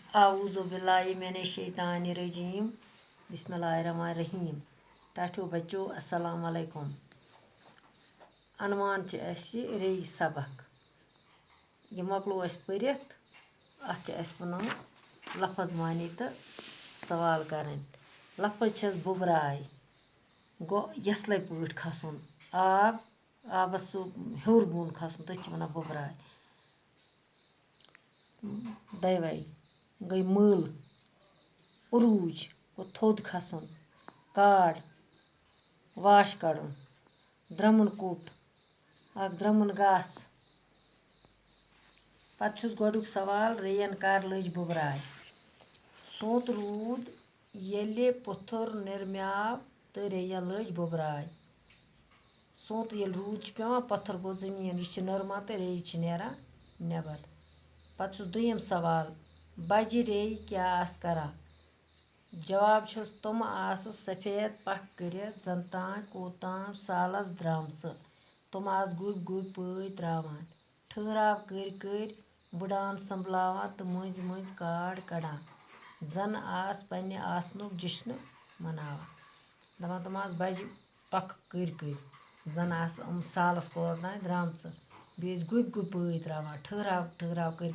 आऊज़ु बिल्लाहि मिनश शैतानिर रजीम बिस्मिल्लाहिर्रहमानिर्रहीम। टाठियो बच्चों अस्सलाम वालेकुम। अनवान च अस्ि रेई सबक ये मकलो अस परित अत च अस वनान लफज मानी तो सवाल करन। लफज छस बुबराय गो यसले पट खसन आबस सु हेर बोन खसन तथ वनान बुबराय। दवै गई मल उरूज गो थोद खसन काड़ वाश कड़न द्रमन कुट द्रमन गस। पत छुस गोडुक सवाल रेयन कर लज बुबराय। सोत रूद येले पुथुर निर्म्याव तो रेयन लज बुबराय। सोत येल रूद पेवान पत्थर गो जमीन यह नरमा तो रे नेरान नेबर। पत छुस दुयम सवाल बजि रे क्या आस करान। जवाब छुस तुम आस सफेद पख करित जन तान कोतान सालस द्रामच। तुम आस गुब गुब पै त्रावान ठहराव कर बुड़ान संभलावान तो मज मज काड़ कड़ान जन आस पन्ने आसनुक जश्न मनावान। दपान तुम आस बजि पख कर जन आस सालस कोतान द्रामच बेस गुब गुब पै त्रावान ठहराव ठहराव कर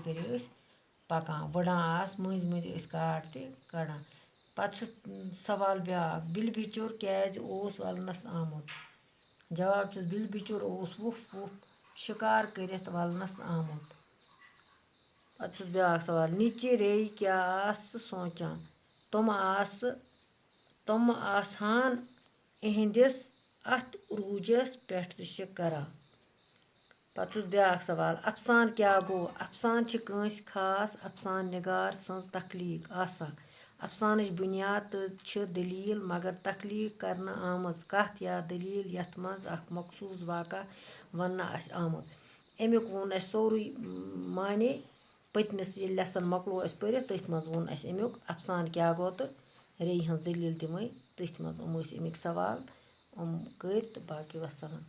पकान बुड़ान आस मज मज काड़ ते कड़ान। पत सवाल ब्याक बिल बिचुर क्याज ओस वलनस आमुत। जवाब छुस बिल बिचुर ओस वुफ वुफ शिकार करित वलनस आमुत। पत छुस ब्याक सवाल नीचे रे क्या आस सोचान। तुम आसान इहंदिस अथ उरूजस पेठ रिश करान। पत छुस ब्याक सवाल अफसान क्या गो। अफसान छ कंस खास अफसान निगार सज तखलीक आसान। अफसानच बुनियाद तो छ दलील मगर तखलीक करना आमज कथ या दलील यथ मज अख मखसूस वाक़ा वन्ना आस आमुत। अमुक वोन अस सोरुई माने पतमिस ये लेसन मकलो अस परित तथ मज वोन अस अमुक अफसान क्या गो तो रे हंस दलील तम तथ मज अमिक सवाल कर तो बाकी वसलम।